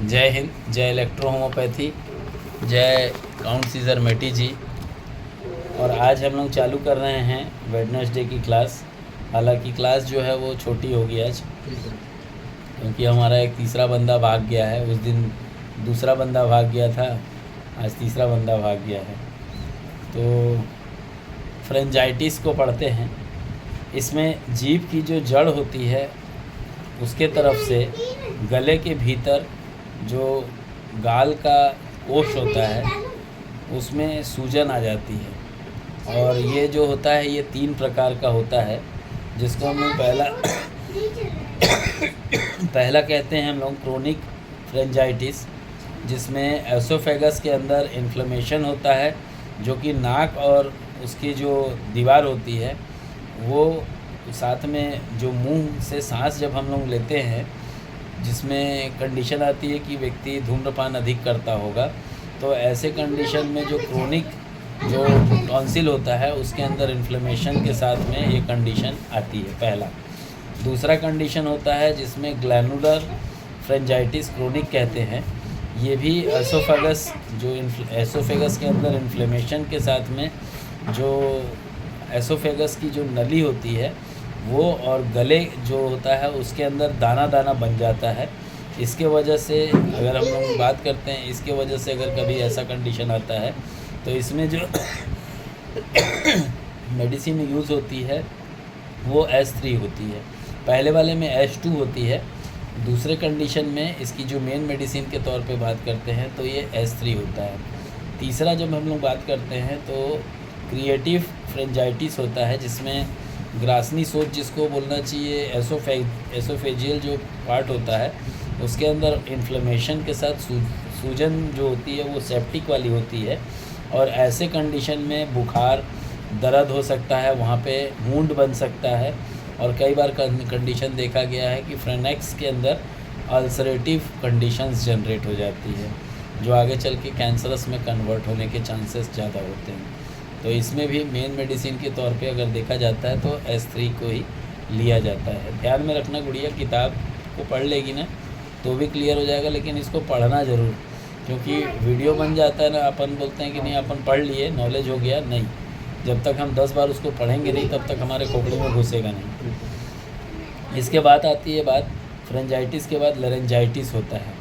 जय हिंद, जय electro homeopathy, जय काउंट सीजर मेटी जी। और आज हम लोग चालू कर रहे हैं वेडनेसडे की क्लास। हालांकि क्लास जो है वो छोटी होगी आज, क्योंकि हमारा एक तीसरा बंदा भाग गया है। उस दिन दूसरा बंदा भाग गया था, आज तीसरा बंदा भाग गया है। तो फ्रेंजाइटिस को पढ़ते हैं। इसमें जीभ की जो जड़ होती है उसके तरफ से गले के भीतर जो गाल का कोश होता है उसमें सूजन आ जाती है। और ये जो होता है ये 3 प्रकार का होता है, जिसको हम लोग पहला कहते हैं हम लोग क्रोनिक फ्रेंजाइटिस, जिसमें एसोफेगस के अंदर इन्फ्लेमेशन होता है, जो कि नाक और उसकी जो दीवार होती है वो साथ में जो मुंह से सांस जब हम लोग लेते हैं, जिसमें कंडीशन आती है कि व्यक्ति धूम्रपान अधिक करता होगा, तो ऐसे कंडीशन में जो क्रोनिक जो टॉन्सिल होता है उसके अंदर इन्फ्लेमेशन के साथ में ये कंडीशन आती है पहला। दूसरा कंडीशन होता है जिसमें ग्लैनुलर फ्रेंजाइटिस क्रोनिक कहते हैं। ये भी एसोफेगस जो एसोफेगस के अंदर इन्फ्लेमेशन के साथ में जो एसोफेगस की जो नली होती है वो और गले जो होता है उसके अंदर दाना दाना बन जाता है। इसके वजह से अगर हम लोग बात करते हैं, इसके वजह से अगर कभी ऐसा कंडीशन आता है तो इसमें जो मेडिसिन यूज़ होती है वो S3 होती है। पहले वाले में S2 होती है। दूसरे कंडीशन में इसकी जो मेन मेडिसिन के तौर पे बात करते हैं तो ये S3 होता है। तीसरा जब हम लोग बात करते हैं तो क्रिएटिव फ्रेंजाइटिस होता है, जिसमें ग्रासनी सोच जिसको बोलना चाहिए, एसोफेजियल जो पार्ट होता है उसके अंदर इन्फ्लेमेशन के साथ सूजन जो होती है वो सेप्टिक वाली होती है। और ऐसे कंडीशन में बुखार, दर्द हो सकता है, वहाँ पे वूंड बन सकता है। और कई बार कंडीशन देखा गया है कि फ्रेनेक्स के अंदर अल्सरेटिव कंडीशंस जनरेट हो जाती है, जो आगे चल के कैंसरस में कन्वर्ट होने के चांसेस ज़्यादा होते हैं। तो इसमें भी मेन मेडिसिन के तौर पे अगर देखा जाता है तो S3 को ही लिया जाता है। ध्यान में रखना गुड़िया, किताब को पढ़ लेगी ना तो भी क्लियर हो जाएगा, लेकिन इसको पढ़ना ज़रूर, क्योंकि वीडियो बन जाता है ना, अपन बोलते हैं कि नहीं अपन पढ़ लिए, नॉलेज हो गया, नहीं। जब तक हम 10 बार उसको पढ़ेंगे नहीं तब तक हमारे खोपड़ी में घुसेगा नहीं। इसके बाद आती है बात फ्रेंजाइटिस के बाद लैरिंजाइटिस होता है।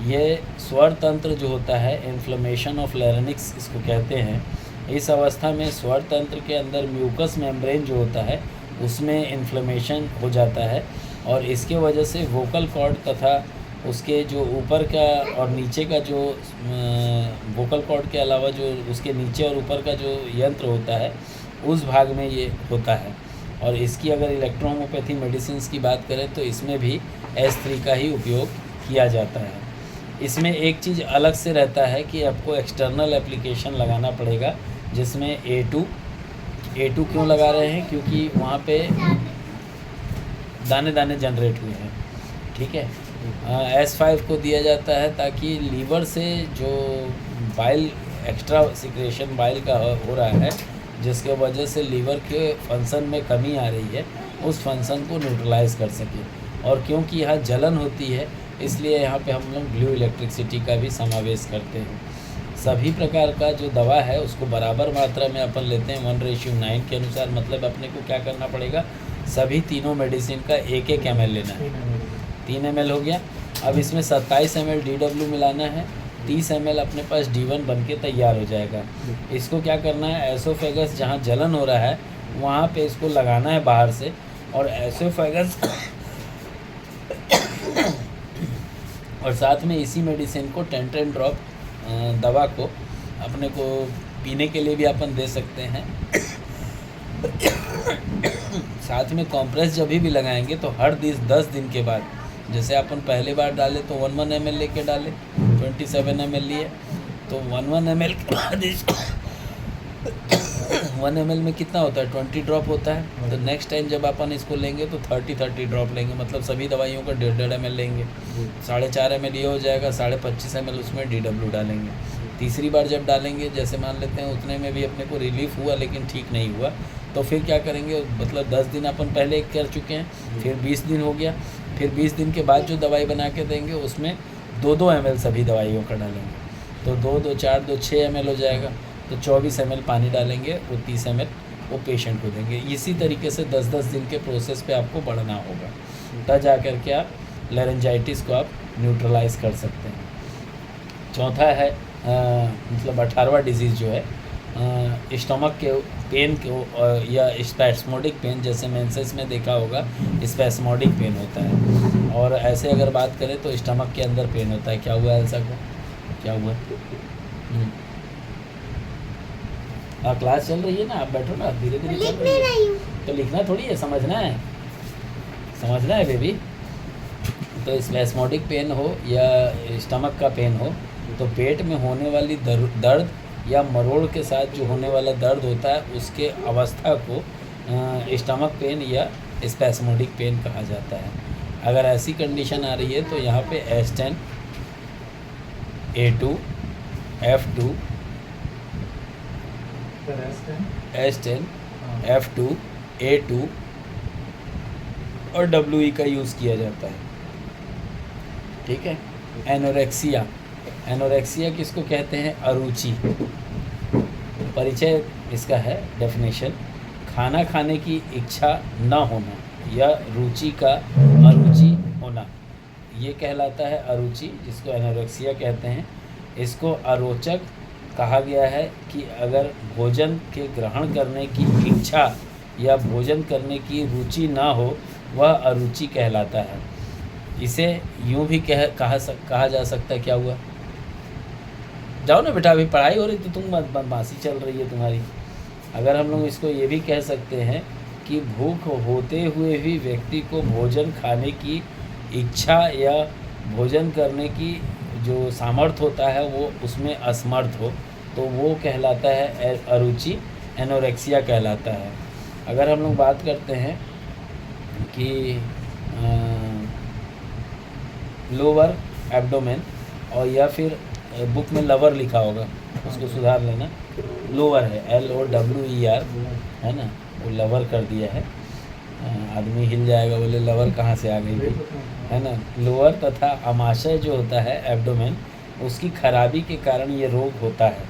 ये स्वर तंत्र जो होता है, इन्फ्लेमेशन ऑफ लैरिंक्स इसको कहते हैं। इस अवस्था में स्वर तंत्र के अंदर म्यूकस मेम्ब्रेन जो होता है उसमें इन्फ्लेमेशन हो जाता है, और इसके वजह से वोकल कॉर्ड तथा उसके जो ऊपर का और नीचे का जो वोकल कॉर्ड के अलावा जो उसके नीचे और ऊपर का जो यंत्र होता है उस भाग में ये होता है। और इसकी अगर इलेक्ट्रो होम्योपैथी मेडिसिन की बात करें तो इसमें भी S3 का ही उपयोग किया जाता है। इसमें एक चीज़ अलग से रहता है कि आपको एक्सटर्नल एप्लीकेशन लगाना पड़ेगा, जिसमें A2 क्यों लगा रहे हैं, क्योंकि वहाँ पे दाने दाने जनरेट हुए हैं, ठीक है। S5 को दिया जाता है ताकि लीवर से जो बाइल एक्स्ट्रा सिक्रेशन बाइल का हो रहा है, जिसके वजह से लीवर के फंक्शन में कमी आ रही है, उस फंक्शन को न्यूट्रलाइज कर सके। और क्योंकि यहाँ जलन होती है इसलिए यहाँ पे हम लोग ब्लू इलेक्ट्रिसिटी का भी समावेश करते हैं। सभी प्रकार का जो दवा है उसको बराबर मात्रा में अपन लेते हैं 1:9 के अनुसार। मतलब अपने को क्या करना पड़ेगा, सभी तीनों मेडिसिन का 1-1 ml लेना है। 3 ml हो गया। अब इसमें 27 ml DW मिलाना है, 30 ml अपने पास D1 बन के तैयार हो जाएगा। इसको क्या करना है, एसोफेगस जहाँ जलन हो रहा है वहाँ पे इसको लगाना है बाहर से, और एसोफेगस और साथ में इसी मेडिसिन को 10 ड्रॉप दवा को अपने को पीने के लिए भी अपन दे सकते हैं। साथ में कॉम्प्रेस जब भी लगाएंगे तो हर 10 दिन के बाद, जैसे अपन पहले बार डाले तो 1 ml लेके डाले, 27 ml लिए तो 1 ml के बाद 1 ml में कितना होता है, 20 ड्रॉप होता है। तो नेक्स्ट टाइम जब अपन इसको लेंगे तो 30 ड्रॉप लेंगे, मतलब सभी दवाइयों का 1.5 ml लेंगे। 4.5 ml ये हो जाएगा, 25 ml उसमें DW डालेंगे। तीसरी बार जब डालेंगे, जैसे मान लेते हैं उतने में भी अपने को रिलीफ हुआ लेकिन ठीक नहीं हुआ, तो फिर क्या करेंगे, मतलब 10 दिन अपन पहले एक कर चुके हैं, फिर 20 दिन हो गया, फिर 20 दिन के बाद जो दवाई बना के देंगे उसमें 2-2 ml सभी दवाइयों का डालेंगे, तो 2-2 4-2 6 ml हो जाएगा। तो 24 ml पानी डालेंगे, वो 30 ml वो पेशेंट को देंगे। इसी तरीके से 10-10 दिन के प्रोसेस पे आपको बढ़ना होगा, तब जा कर के आप लेरेंजाइटिस को आप न्यूट्रलाइज कर सकते हैं। चौथा है मतलब 18वां डिजीज़ जो है स्टमक के पेन को या स्पैस्मोडिक पेन, जैसे मेंसेस में देखा होगा स्पैस्मोडिक पेन होता है, और ऐसे अगर बात करें तो स्टमक के अंदर पेन होता है। क्या हुआ ऐसा को, क्या हुआ? क्लास चल रही है ना, आप बैठो ना, धीरे धीरे चल रही है तो लिखना थोड़ी है, समझना है, समझना है बेबी। तो स्पैस्मोडिक पेन हो या स्टमक का पेन हो, तो पेट में होने वाली दर्द या मरोड़ के साथ जो होने वाला दर्द होता है उसके अवस्था को स्टमक पेन या स्पैस्मोडिक पेन कहा जाता है। अगर ऐसी कंडीशन आ रही है तो यहाँ पे S10, A2, F2, S10, F2, A2 और WE का यूज़ किया जाता है। ठीक है। एनोरेक्सिया, एनोरेक्सिया किसको कहते हैं? अरुचि। परिचय इसका है, डेफिनेशन, खाना खाने की इच्छा न होना या रुचि का अरुचि होना, ये कहलाता है अरुचि, जिसको एनोरेक्सिया कहते हैं। इसको अरोचक कहा गया है कि अगर भोजन के ग्रहण करने की इच्छा या भोजन करने की रुचि ना हो, वह अरुचि कहलाता है। इसे यूँ भी कहा जा सकता है। क्या हुआ? जाओ ना बेटा, अभी पढ़ाई हो रही तो तुम बदमाशी चल रही है तुम्हारी। अगर हम लोग इसको ये भी कह सकते हैं कि भूख होते हुए भी व्यक्ति को भोजन खाने की इच्छा या भोजन करने की जो सामर्थ्य होता है वो उसमें असमर्थ हो, तो वो कहलाता है अरुचि, एनोरेक्सिया कहलाता है। अगर हम लोग बात करते हैं कि लोअर एब्डोमेन, और या फिर बुक में लवर लिखा होगा, उसको सुधार लेना, लोअर है, LOWER है ना, वो लवर कर दिया है। आदमी हिल जाएगा, बोले लवर कहाँ से आ गई, है ना। लोअर तथा अमाशय जो होता है एब्डोमेन, उसकी खराबी के कारण ये रोग होता है।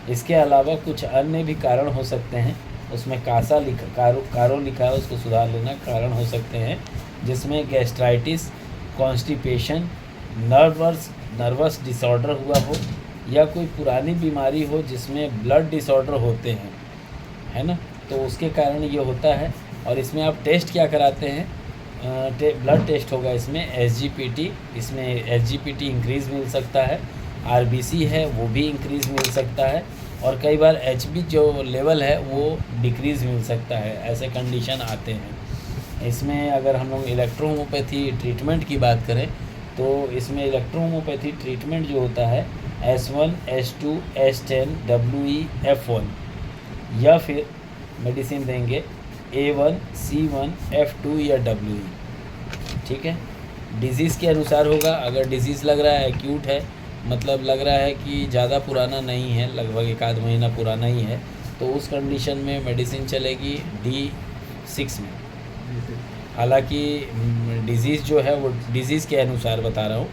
इसके अलावा कुछ अन्य भी कारण हो सकते हैं, उसमें कासा लिखा कारो लिखा है, उसको सुधार लेना, कारण हो सकते हैं जिसमें गैस्ट्राइटिस, कॉन्स्टिपेशन, नर्वस डिसऑर्डर हुआ हो, या कोई पुरानी बीमारी हो जिसमें ब्लड डिसऑर्डर होते हैं, है ना, तो उसके कारण ये होता है। और इसमें आप टेस्ट क्या कराते हैं? ब्लड टेस्ट होगा इसमें, SGPT, इसमें SGPT इंक्रीज़ मिल सकता है, RBC है वो भी इंक्रीज़ मिल सकता है, और कई बार HB जो लेवल है वो डिक्रीज़ मिल सकता है। ऐसे कंडीशन आते हैं। इसमें अगर हम लोग इलेक्ट्रोहोमोपैथी ट्रीटमेंट की बात करें तो इसमें इलेक्ट्रोहोमोपैथी ट्रीटमेंट जो होता है S1, S2, S10, WE, F1, या फिर मेडिसिन देंगे A1, C1, F2 या WE। ठीक है। डिज़ीज़ के अनुसार होगा। अगर डिज़ीज़ लग रहा है एक्यूट है, मतलब लग रहा है कि ज़्यादा पुराना नहीं है, लगभग 1 आध महीना पुराना ही है, तो उस कंडीशन में मेडिसिन चलेगी D6 में। हालांकि डिज़ीज़ जो है वो डिज़ीज़ के अनुसार बता रहा हूँ,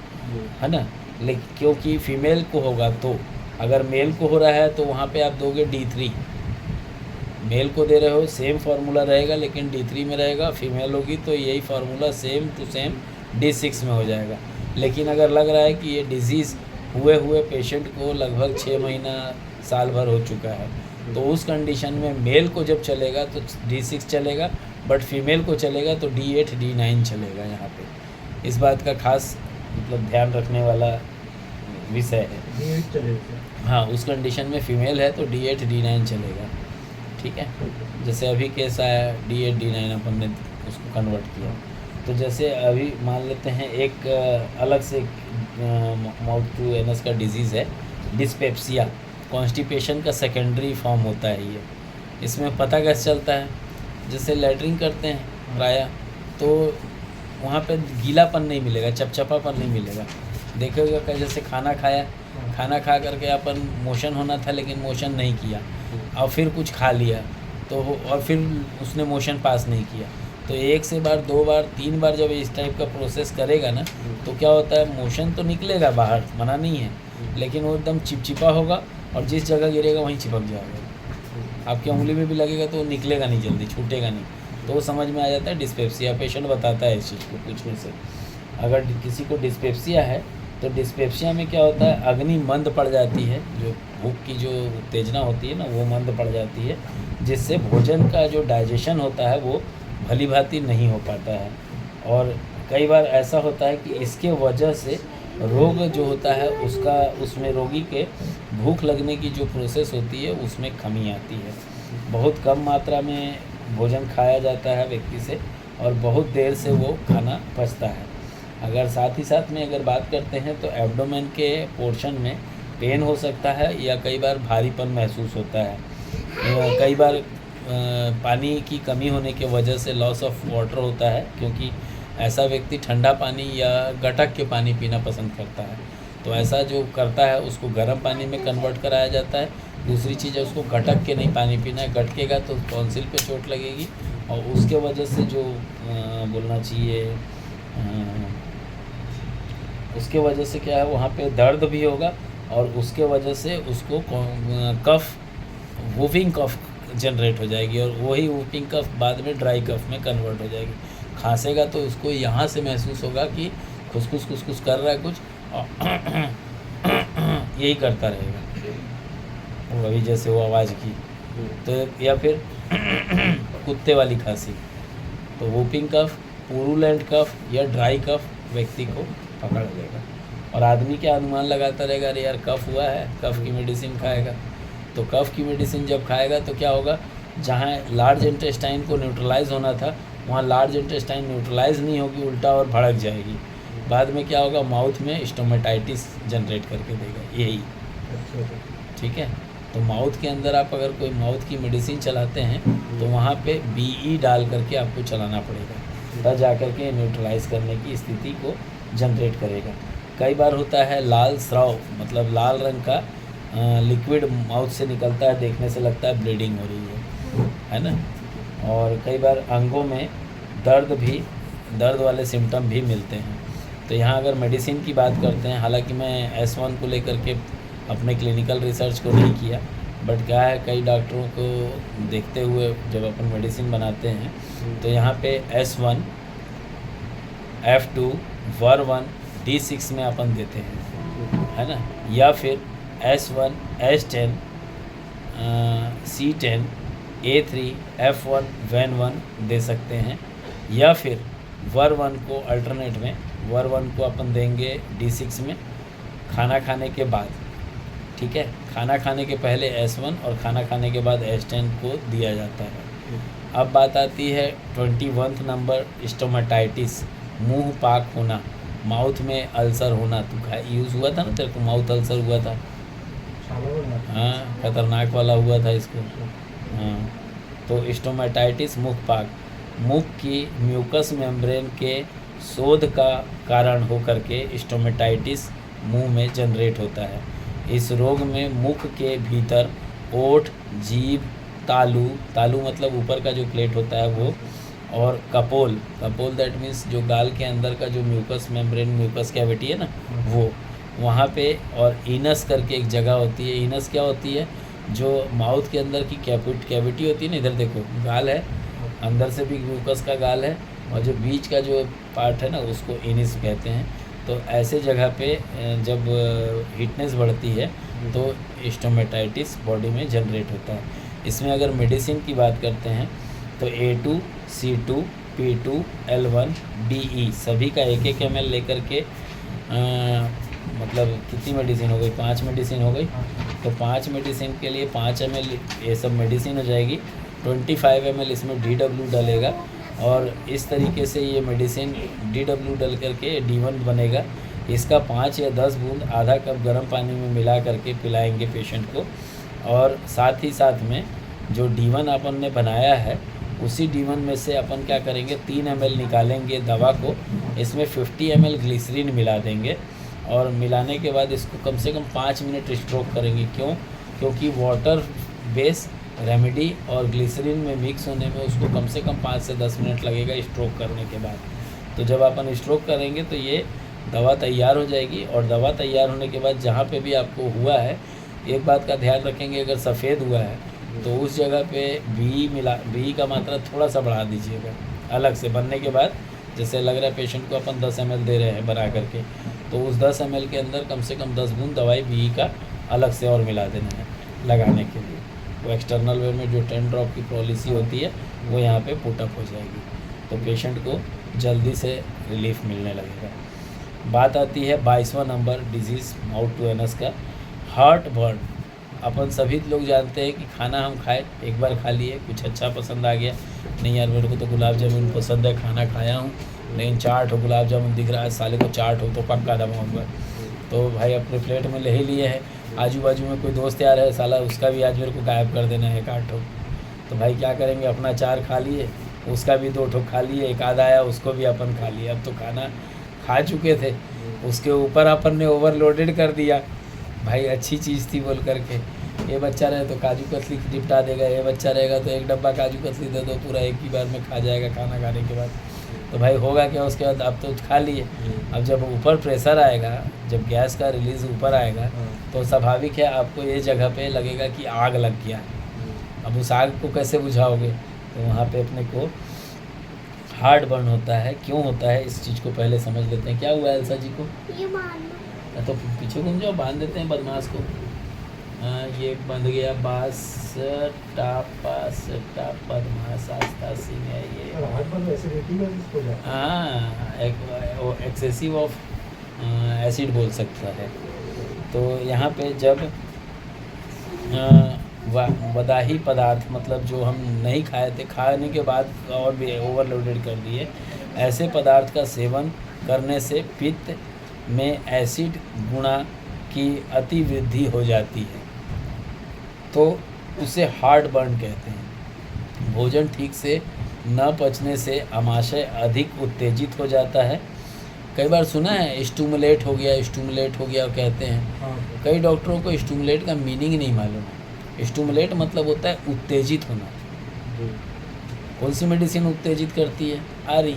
है ना, लेकिन क्योंकि फीमेल को होगा, तो अगर मेल को हो रहा है तो वहाँ पे आप दोगे D3। मेल को दे रहे हो सेम फार्मूला रहेगा, लेकिन D3 में रहेगा। फीमेल होगी तो यही formula same to same D6 में हो जाएगा। लेकिन अगर लग रहा है कि ये डिज़ीज़ हुए पेशेंट को लगभग 6 महीना साल भर हो चुका है, तो उस कंडीशन में मेल को जब चलेगा तो D6 चलेगा, बट फीमेल को चलेगा तो D8 D9 चलेगा। यहाँ पे इस बात का खास मतलब ध्यान रखने वाला विषय है। हाँ, उस कंडीशन में फीमेल है तो D8 D9 चलेगा। ठीक है। जैसे अभी केस आया D8 D9 अपन ने उसको कन्वर्ट किया, तो जैसे अभी मान लेते हैं एक अलग से माउथ टू एनस का डिजीज़ है डिस्पेप्सिया, कॉन्स्टिपेशन का सेकेंडरी फॉर्म होता है ये। इसमें पता कैसे चलता है? जैसे लैट्रिन करते हैं प्रायः, तो वहाँ पे गीलापन नहीं मिलेगा, चपचपापन नहीं मिलेगा। देखोगे कि जैसे खाना खाया, खाना खा करके अपन मोशन होना था लेकिन मोशन नहीं किया, और फिर कुछ खा लिया तो और फिर उसने मोशन पास नहीं किया, तो 1 से बार 2 बार 3 बार जब इस टाइप का प्रोसेस करेगा ना, तो क्या होता है, मोशन तो निकलेगा बाहर, मना नहीं है, लेकिन वो एकदम चिपचिपा होगा और जिस जगह गिरेगा वहीं चिपक जाएगा। आपकी उंगली में भी लगेगा तो वो निकलेगा नहीं जल्दी, छूटेगा नहीं। तो वो समझ में आ जाता है डिस्पेप्सिया। पेशेंट बताता है इस चीज़ को पूछने से। अगर किसी को डिस्पेप्सिया है तो डिस्पेप्सिया में क्या होता है, अग्नि मंद पड़ जाती है, जो भूख की जो उत्तेजना होती है ना वो मंद पड़ जाती है, जिससे भोजन का जो डाइजेशन होता है वो भली भांति नहीं हो पाता है। और कई बार ऐसा होता है कि इसके वजह से रोग जो होता है उसमें रोगी के भूख लगने की जो प्रोसेस होती है उसमें कमी आती है। बहुत कम मात्रा में भोजन खाया जाता है व्यक्ति से और बहुत देर से वो खाना पचता है। अगर साथ ही साथ में अगर बात करते हैं तो एब्डोमेन के पोर्शन में पेन हो सकता है या कई बार भारीपन महसूस होता है। कई बार पानी की कमी होने की वजह से लॉस ऑफ वाटर होता है, क्योंकि ऐसा व्यक्ति ठंडा पानी या गटक के पानी पीना पसंद करता है। तो ऐसा जो करता है उसको गर्म पानी में कन्वर्ट कराया जाता है। दूसरी चीज़ है, उसको गटक के नहीं पानी पीना है, गटकेगा तो टॉन्सिल पे चोट लगेगी और उसके वजह से जो बोलना चाहिए उसके वजह से क्या है, वहाँ पे दर्द भी होगा और उसके वजह से उसको कफ, वूफिंग कफ जनरेट हो जाएगी और वही वूफिंग कफ बाद में ड्राई कफ में कन्वर्ट हो जाएगी। खांसेगा तो उसको यहाँ से महसूस होगा कि खुसखुस कर रहा है कुछ और यही करता रहेगा वो, अभी जैसे वो आवाज़ की। तो या फिर कुत्ते वाली खांसी, तो वूफिंग कफ, पुरुलेंट कफ या ड्राई कफ व्यक्ति को पकड़ लेगा और आदमी क्या अनुमान लगाता रहेगा, अरे यार कफ हुआ है, कफ की मेडिसिन खाएगा। तो कफ की मेडिसिन जब खाएगा तो क्या होगा, जहाँ लार्ज इंटेस्टाइन को न्यूट्रलाइज होना था वहाँ लार्ज इंटेस्टाइन न्यूट्रलाइज नहीं होगी, उल्टा और भड़क जाएगी। बाद में क्या होगा, माउथ में स्टोमेटाइटिस जनरेट करके देगा यही। ठीक है, तो माउथ के अंदर आप अगर कोई माउथ की मेडिसिन चलाते हैं तो वहाँ पे BE डाल करके आपको चलाना पड़ेगा, तब जा कर के न्यूट्रलाइज करने की स्थिति को जनरेट करेगा। कई बार होता है लाल स्राव, मतलब लाल रंग का लिक्विड माउथ से निकलता है, देखने से लगता है ब्लीडिंग हो रही है ना। और कई बार अंगों में दर्द वाले सिम्टम भी मिलते हैं। तो यहाँ अगर मेडिसिन की बात करते हैं, हालांकि मैं S1 को लेकर के अपने क्लिनिकल रिसर्च को नहीं किया, बट क्या है कई डॉक्टरों को देखते हुए जब अपन मेडिसिन बनाते हैं तो यहाँ पे S1, F2, VER1, D6 में अपन देते हैं, है ना, या फिर S1, S10, C10, A3, F1, VEN1 दे सकते हैं, या फिर VER1 को अल्टरनेट में VER1 को अपन देंगे D6 में खाना खाने के बाद। ठीक है, खाना खाने के पहले S1 और खाना खाने के बाद S10 को दिया जाता है। अब बात आती है 21 नंबर, स्टोमेटाइटिस, मुंह पाक होना, माउथ में अल्सर होना। तो यूज़ हुआ था ना तेरे को, माउथ अल्सर हुआ था, हाँ, खतरनाक वाला हुआ था इसको। हाँ, तो स्टोमेटाइटिस मुख पाक, मुख की म्यूकस मेम्ब्रेन के शोध का कारण हो करके स्टोमेटाइटिस मुंह में जनरेट होता है। इस रोग में मुख के भीतर ओठ, जीभ, तालू मतलब ऊपर का जो प्लेट होता है वो, और कपोल दैट मीन्स जो गाल के अंदर का जो म्यूकस मेम्ब्रेन, म्यूकस कैविटी है ना वो, वहाँ पे, और इनस करके एक जगह होती है। इनस क्या होती है, जो माउथ के अंदर की कैविटी होती है ना, इधर देखो गाल है, अंदर से भी म्यूकस का गाल है और जो बीच का जो पार्ट है ना उसको इनिस कहते हैं। तो ऐसे जगह पे जब हीटनेस बढ़ती है तो स्टोमेटाइटिस बॉडी में जनरेट होता है। इसमें अगर मेडिसिन की बात करते हैं तो A2, C2, P2, L1, DE सभी का 1-1 ml लेकर के मतलब कितनी मेडिसिन हो गई, 5 मेडिसिन हो गई। तो 5 मेडिसिन के लिए 5 ml ये सब मेडिसिन हो जाएगी। 25 ml इसमें DW डलेगा और इस तरीके से ये मेडिसिन DW डल करके D1 बनेगा। इसका 5 या 10 बूंद आधा कप गर्म पानी में मिला करके पिलाएंगे पेशेंट को। और साथ ही साथ में जो D1 अपन ने बनाया है उसी D1 में से अपन क्या करेंगे, 3 ml निकालेंगे दवा को, इसमें 50 ml ग्लिसरीन मिला देंगे और मिलाने के बाद इसको कम से कम 5 मिनट स्ट्रोक करेंगे। क्यों? क्योंकि वाटर बेस रेमेडी और ग्लिसरीन में मिक्स होने में उसको कम से कम 5 से 10 मिनट लगेगा स्ट्रोक करने के बाद। तो जब अपन स्ट्रोक करेंगे तो ये दवा तैयार हो जाएगी, और दवा तैयार होने के बाद जहाँ पे भी आपको हुआ है, एक बात का ध्यान रखेंगे, अगर सफ़ेद हुआ है तो उस जगह पे बी का मात्रा थोड़ा सा बढ़ा दीजिएगा अलग से बनने के बाद। जैसे लग रहा है पेशेंट को अपन 10 ml दे रहे हैं बना करके, तो उस 10 ml के अंदर कम से कम 10 बूंद दवाई बी का अलग से और मिला देना है लगाने के लिए। वो एक्सटर्नल वे में जो 10 ड्रॉप की पॉलिसी होती है वो यहाँ पे पुटअप हो जाएगी, तो पेशेंट को जल्दी से रिलीफ मिलने लगेगा। बात आती है 22वां number disease mouth to anus का, हार्ट बर्न। अपन सभी लोग जानते हैं कि खाना हम खाए, एक बार खा लिए, कुछ अच्छा पसंद आ गया, नहीं यार मेरे को तो गुलाब जामुन पसंद है, खाना खाया हूँ, लेकिन 4 ठो गुलाब जामुन दिख रहा है, साले को 4 ठो तो पक्का दबाऊँगा। तो भाई अपने प्लेट में ले ही लिए है, आजू बाजू में कोई दोस्त यार है, साला उसका भी आज मेरे को गायब कर देना है 1 ठो। तो भाई क्या करेंगे, अपना 4 खा लिए, उसका भी 2 ठो खा लिए, एक आधा आया उसको भी अपन खा लिए। अब तो खाना खा चुके थे, उसके ऊपर अपन ने ओवरलोडेड कर दिया। भाई अच्छी चीज़ थी बोल करके, ये बच्चा रहे तो काजू कतली निपटा देगा, ये बच्चा रहेगा तो 1 डब्बा काजू कतली दे दो, पूरा एक ही बार में खा जाएगा खाना खाने के बाद। तो भाई होगा क्या उसके बाद, अब तो खा लिए, अब जब ऊपर प्रेशर आएगा, जब गैस का रिलीज़ ऊपर आएगा तो स्वाभाविक है आपको ये जगह पे लगेगा कि आग लग गया। अब उस आग को कैसे बुझाओगे, तो वहाँ पे अपने को हार्ट बर्न होता है। क्यों होता है इस चीज़ को पहले समझ लेते हैं। क्या हुआ एल्सा जी को, ये मारना तो पीछे घूम जाओ, बांध देते हैं बदमाश को। हाँ ये बंध गया, बास टापा बदमाश आस्था सिंह है ये। हाँ एक्सेसिव ऑफ एसिड बोल सकता है। तो यहाँ पे जब वदाही पदार्थ, मतलब जो हम नहीं खाए थे, खाने के बाद और भी ओवरलोडेड कर दिए, ऐसे पदार्थ का सेवन करने से पित्त में एसिड गुणा की अति वृद्धि हो जाती है, तो उसे हार्ट बर्न कहते हैं। भोजन ठीक से न पचने से आमाशय अधिक उत्तेजित हो जाता है। कई बार सुना है स्टूमुलेट हो गया कहते हैं। कई डॉक्टरों को स्टूमुलेट का मीनिंग नहीं मालूम है। स्टूमुलेट मतलब होता है उत्तेजित होना। कौन सी मेडिसिन उत्तेजित करती है, आरी।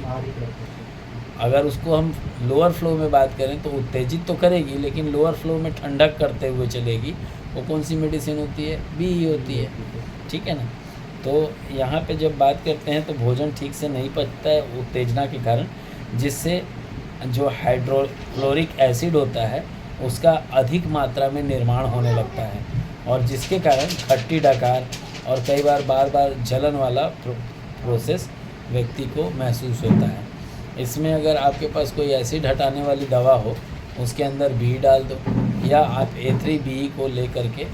अगर उसको हम लोअर फ्लो में बात करें तो उत्तेजित तो करेगी, लेकिन लोअर फ्लो में ठंडक करते हुए चलेगी। वो कौन सी मेडिसिन होती है, बी ही होती है, ठीक है ना। तो यहाँ पे जब बात करते हैं तो भोजन ठीक से नहीं पचता है उत्तेजना के कारण, जिससे जो हाइड्रोक्लोरिक एसिड होता है उसका अधिक मात्रा में निर्माण होने लगता है, और जिसके कारण खट्टी डकार और कई बार बार जलन वाला प्रोसेस व्यक्ति को महसूस होता है। इसमें अगर आपके पास कोई एसिड हटाने वाली दवा हो, उसके अंदर बी डाल दो, या आप A3B को ले करके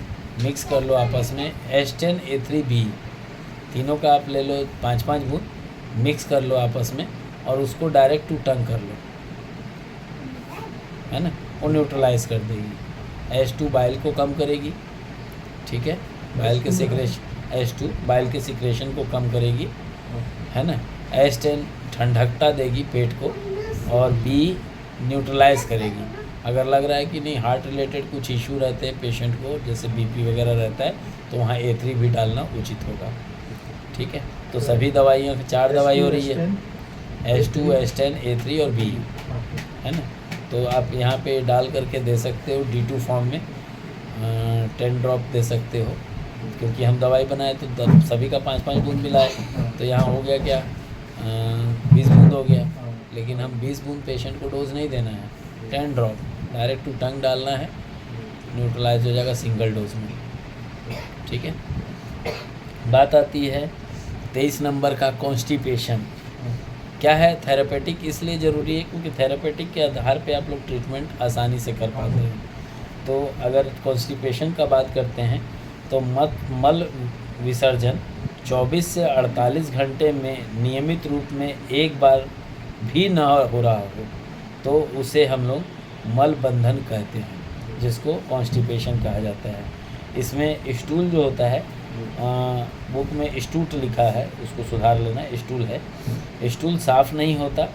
मिक्स कर लो आपस में, H10 A3B तीनों का आप ले लो 5-5 बूंद, मिक्स कर लो आपस में, और उसको डायरेक्ट टू टंग कर लो, है ना। वो न्यूट्रलाइज कर देगी। H2 बाइल को कम करेगी, ठीक है, बाइल के सिक्रेशन, H2 बाइल के सिक्रेशन को कम करेगी, है ना। H10 ठंडकता देगी पेट को, और B न्यूट्रलाइज करेगी। अगर लग रहा है कि नहीं हार्ट रिलेटेड कुछ इशू रहते हैं पेशेंट को, जैसे BP वगैरह रहता है, तो वहाँ A3 भी डालना उचित होगा, ठीक है। तो सभी दवाइयाँ 4 दवाई हो रही है, H2 H10 A3 और B, है ना। तो आप यहाँ पे डाल करके दे सकते हो D2 फॉर्म में, 10 ड्रॉप दे सकते हो, क्योंकि हम दवाई बनाए तो सभी का 5-5 बूंद मिलाए, तो यहाँ हो गया क्या 20 बूंद हो गया। लेकिन हम 20 बूंद पेशेंट को डोज नहीं देना है, 10 ड्रॉप डायरेक्ट टू टंग डालना है, न्यूट्रलाइज हो जाएगा सिंगल डोज में, ठीक है। बात आती है 23 नंबर का, कॉन्स्टिपेशन। क्या है, थेरेपेटिक इसलिए ज़रूरी है क्योंकि थेरेपेटिक के आधार पे आप लोग ट्रीटमेंट आसानी से कर पाते हैं। तो अगर कॉन्स्टिपेशन का बात करते हैं तो मल विसर्जन 24 से 48 घंटे में नियमित रूप में एक बार भी न हो रहा हो तो उसे हम लोग मल बंधन कहते हैं, जिसको कॉन्स्टिपेशन कहा जाता है। इसमें स्टूल जो होता है, बुक में स्टूट लिखा है, उसको सुधार लेना, स्टूल है। स्टूल साफ़ नहीं होता,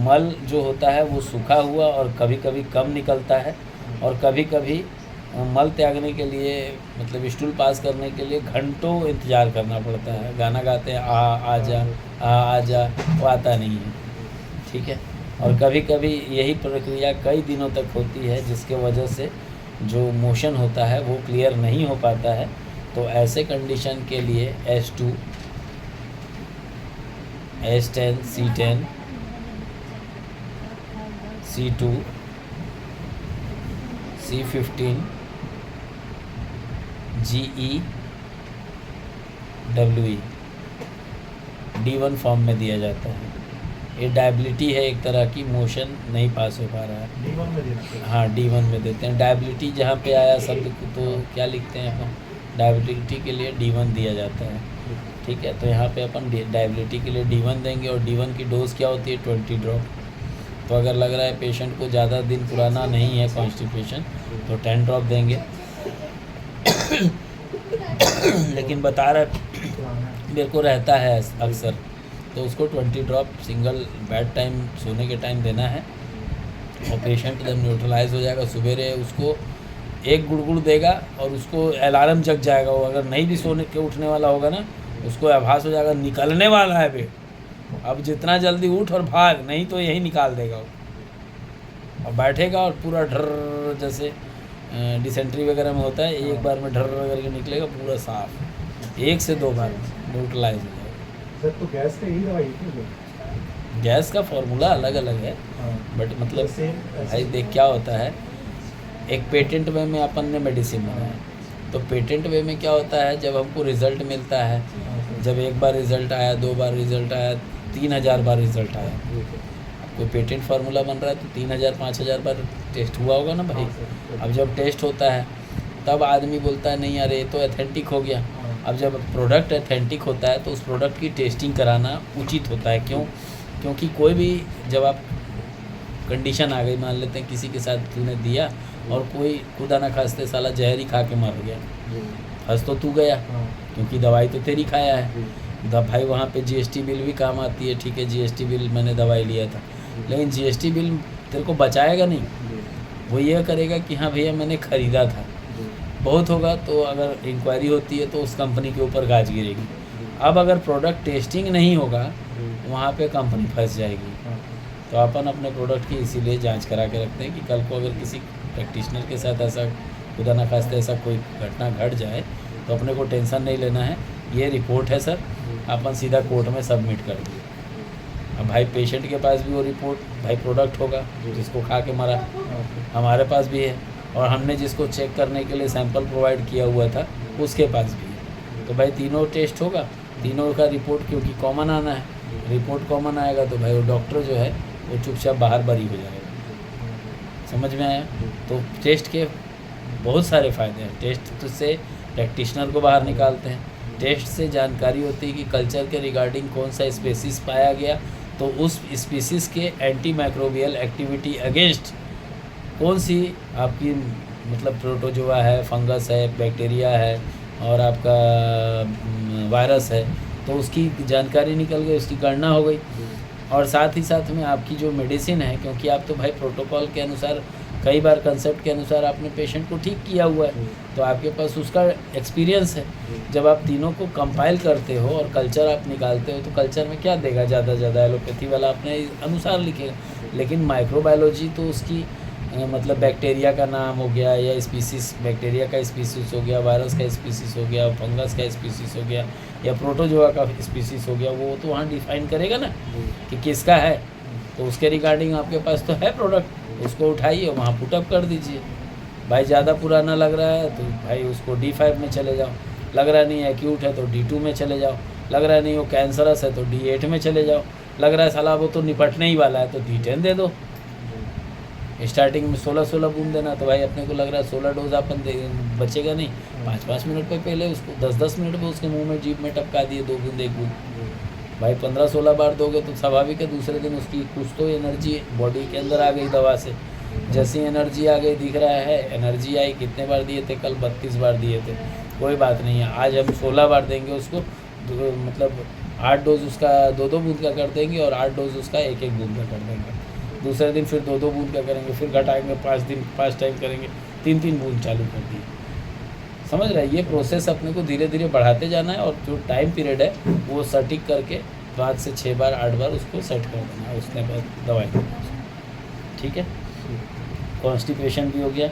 मल जो होता है वो सूखा हुआ और कभी कभी कम निकलता है, और कभी कभी मल त्यागने के लिए, मतलब स्टूल पास करने के लिए घंटों इंतज़ार करना पड़ता है। गाना गाते हैं आ जा आ जा, वो आता नहीं है, ठीक है। और कभी कभी यही प्रक्रिया कई दिनों तक होती है, जिसके वजह से जो मोशन होता है वो क्लियर नहीं हो पाता है। तो ऐसे कंडीशन के लिए S2, S10, C10, C2, C15, GE, WE D1 form में दिया जाता है। ये डायबिलिटी है एक तरह की, मोशन नहीं पास हो पा रहा है। D1 में देना चाहिए। हाँ, D1 में देते हैं। डायबिलिटी जहाँ पे आया शब्द तो क्या लिखते हैं अपन, डायबिलिटी के लिए D1 दिया जाता है, ठीक है। तो यहाँ पे अपन डायबिलिटी के लिए D1 देंगे, और D1 की डोज़ क्या होती है, 20 ड्रॉप। तो अगर लग रहा है पेशेंट को ज़्यादा दिन पुराना नहीं है कॉन्स्टिपेशन, तो 10 ड्रॉप देंगे। लेकिन बता रहा मेरे को रहता है अक्सर, तो उसको 20 ड्रॉप सिंगल बेड टाइम, सोने के टाइम देना है। और पेशेंट जब न्यूट्रलाइज हो जाएगा, सवेरे उसको एक गुड़गुड़ देगा और उसको अलार्म जग जाएगा। वो अगर नहीं भी सोने के उठने वाला होगा ना, उसको आभास हो जाएगा निकलने वाला है बे, अब जितना जल्दी उठ और भाग, नहीं तो यही निकाल देगा वो। और बैठेगा और पूरा ढर्र, जैसे डिसेंट्री वगैरह में होता है, एक बार में ढर्र करके निकलेगा पूरा साफ, 1 से 2 बार न्यूट्रलाइज हो जाएगा। सर तो गैस का ही दवाई है क्या? गैस का फॉर्मूला अलग अलग है, बट मतलब भाई देख क्या होता है, एक पेटेंट वे में अपन ने मेडिसिन बनाया, तो पेटेंट वे में क्या होता है, जब हमको रिज़ल्ट मिलता है, जब एक बार रिज़ल्ट आया, 2 बार रिज़ल्ट आया, 3000 बार रिज़ल्ट आया, कोई पेटेंट फार्मूला बन रहा है तो 3000 5000 बार टेस्ट हुआ होगा ना भाई। अब जब टेस्ट होता है तब आदमी बोलता है नहीं यार ये तो ऑथेंटिक हो गया। अब जब प्रोडक्ट ऑथेंटिक होता है तो उस प्रोडक्ट की टेस्टिंग कराना उचित होता है। क्यों? क्योंकि कोई भी जब आप कंडीशन आ गई, मान लेते हैं किसी के साथ तूने दिया और कोई खुदा ना खास्ते साला जहर ही खा के मर गया, फंस तो तू गया, क्योंकि दवाई तो तेरी खाया है। भाई वहाँ पे GST बिल भी काम आती है, ठीक है GST बिल मैंने दवाई लिया था, लेकिन GST बिल तेरे को बचाएगा नहीं, वो ये करेगा कि हाँ भैया मैंने ख़रीदा था। बहुत होगा तो अगर इंक्वायरी होती है तो उस कंपनी के ऊपर गाज गिरेगी। अब अगर प्रोडक्ट टेस्टिंग नहीं होगा वहाँ पे कंपनी फंस जाएगी। तो अपन अपने प्रोडक्ट की इसीलिए जांच करा के रखते हैं कि कल को अगर किसी प्रैक्टिशनर के साथ ऐसा खुदा न खास्ते ऐसा कोई घटना घट जाए तो अपने को टेंशन नहीं लेना है। ये रिपोर्ट है सर, अपन सीधा कोर्ट में सबमिट कर दिए। अब भाई पेशेंट के पास भी वो रिपोर्ट, भाई प्रोडक्ट होगा जिसको खा के मरा, हमारे पास भी है, और हमने जिसको चेक करने के लिए सैंपल प्रोवाइड किया हुआ था उसके पास भी है। तो भाई तीनों टेस्ट होगा, तीनों का रिपोर्ट क्योंकि कॉमन आना है, रिपोर्ट कॉमन आएगा तो भाई वो डॉक्टर जो है वो चुपचाप बाहर बरी हो जाएगा। समझ में आया? तो टेस्ट के बहुत सारे फ़ायदे हैं। टेस्ट से प्रैक्टिशनर को बाहर निकालते हैं, टेस्ट से जानकारी होती है कि कल्चर के रिगार्डिंग कौन सा स्पेसीज पाया गया, तो उस स्पीसीज़ के एंटी माइक्रोबियल एक्टिविटी अगेंस्ट कौन सी आपकी मतलब प्रोटोजोआ है, फंगस है, बैक्टीरिया है और आपका वायरस है, तो उसकी जानकारी निकल गई, उसकी गणना हो गई। और साथ ही साथ में आपकी जो मेडिसिन है, क्योंकि आप तो भाई प्रोटोकॉल के अनुसार कई बार कंसेप्ट के अनुसार आपने पेशेंट को ठीक किया हुआ है, तो आपके पास उसका एक्सपीरियंस है। जब आप तीनों को कंपाइल करते हो और कल्चर आप निकालते हो तो कल्चर में क्या देगा, ज़्यादा से ज़्यादा एलोपैथी वाला अपने अनुसार लिखेगा, लेकिन माइक्रोबायोलॉजी तो उसकी मतलब बैक्टीरिया का नाम हो गया या स्पीसीज, बैक्टीरिया का स्पीसीज हो गया, वायरस का स्पीसीज हो गया, फंगस का स्पीसीज हो गया या प्रोटोजोआ का स्पीसीज हो गया, वो तो वहाँ डिफाइन करेगा ना कि किसका है। तो उसके रिगार्डिंग आपके पास तो है प्रोडक्ट, उसको उठाइए वहाँ पुटअप कर दीजिए। भाई ज़्यादा पुराना लग रहा है तो भाई उसको D5 में चले जाओ, लग रहा नहीं है एक्यूट है तो D2 में चले जाओ, लग रहा नहीं वो कैंसरस है तो D8 में चले जाओ, लग रहा है साला वो तो निपटने ही वाला है तो D10 दे दो। स्टार्टिंग में 16 बूंद देना, तो भाई अपने को लग रहा है 16 डोज अपन बचेगा नहीं, 5-5 मिनट पे पहले उसको 10-10 मिनट में उसके मुंह में जीभ में टपका दिए 2 बूंद 1 बूंद। भाई 15-16 बार दोगे तो स्वाभाविक है दूसरे दिन उसकी कुछ तो एनर्जी बॉडी के अंदर आ गई दवा से। जैसी एनर्जी आ गई, दिख रहा है एनर्जी आई, कितने बार दिए थे कल? 32 बार दिए थे। कोई बात नहीं है, आज हम 16 बार देंगे उसको, मतलब 8 डोज उसका 2-2 बूंद का कर देंगे और 8 डोज उसका 1-1 बूंद का कर देंगे। दूसरे दिन फिर 2-2 बूंद का करेंगे, फिर घटाएंगे 5 दिन 5 टाइम करेंगे, 3-3 बूंद चालू कर दिए। समझ रहा है? ये प्रोसेस अपने को धीरे धीरे बढ़ाते जाना है और जो टाइम पीरियड है वो सटीक करके 5 से 6 बार 8 बार उसको सेट कर देना है, उसके बाद दवाई देना है। ठीक है। कॉन्स्टिपेशन भी हो गया।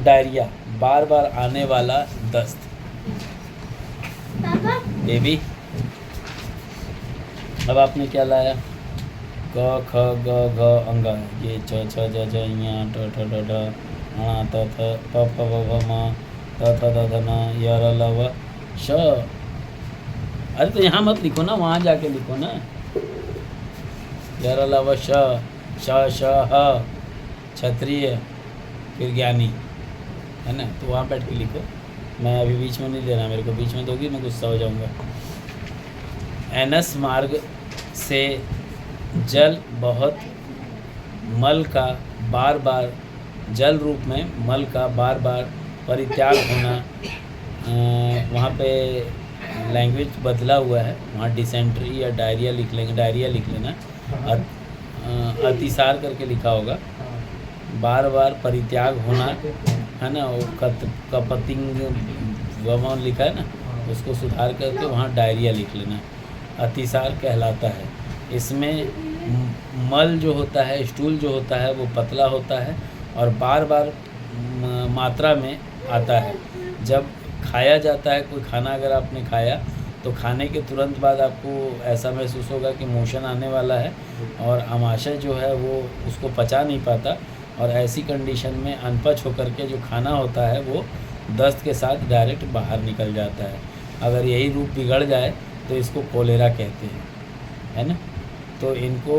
डायरिया, बार बार आने वाला दस्त। बेबी अब आपने क्या लाया? क ख ग घ अंग, ये छ छ ज झ ञ ट ठ ड ढ ण त थ प फ ब भ म त थ द ध न य र ल व श। अरे तो यहाँ मत लिखो ना, वहाँ जाके लिखो ना। य र ल व श, श श ह, क्षत्रिय, फिर ज्ञानी, है ना? तो वहाँ बैठ के लिखो। मैं अभी बीच में नहीं देना, मेरे को बीच में दोगी मैं गुस्सा हो जाऊँगा। एनस मार्ग से जल बहुत मल का बार बार, जल रूप में मल का बार बार परित्याग होना। वहाँ पे लैंग्वेज बदला हुआ है, वहाँ डिसेंट्री या डायरिया लिख लेंगे, डायरिया लिख लेना। अतिसार करके लिखा होगा। बार बार परित्याग होना, है ना? वो कपतिंग वमन लिखा है ना, उसको सुधार करके वहाँ डायरिया लिख लेना। अतिसार कहलाता है। इसमें मल जो होता है, स्टूल जो होता है वो पतला होता है और बार बार मात्रा में आता है। जब खाया जाता है कोई खाना, अगर आपने खाया तो खाने के तुरंत बाद आपको ऐसा महसूस होगा कि मोशन आने वाला है और आमाशय जो है वो उसको पचा नहीं पाता, और ऐसी कंडीशन में अनपच होकर के जो खाना होता है वो दस्त के साथ डायरेक्ट बाहर निकल जाता है। अगर यही रूप बिगड़ जाए तो इसको कोलेरा कहते हैं, है ना? तो इनको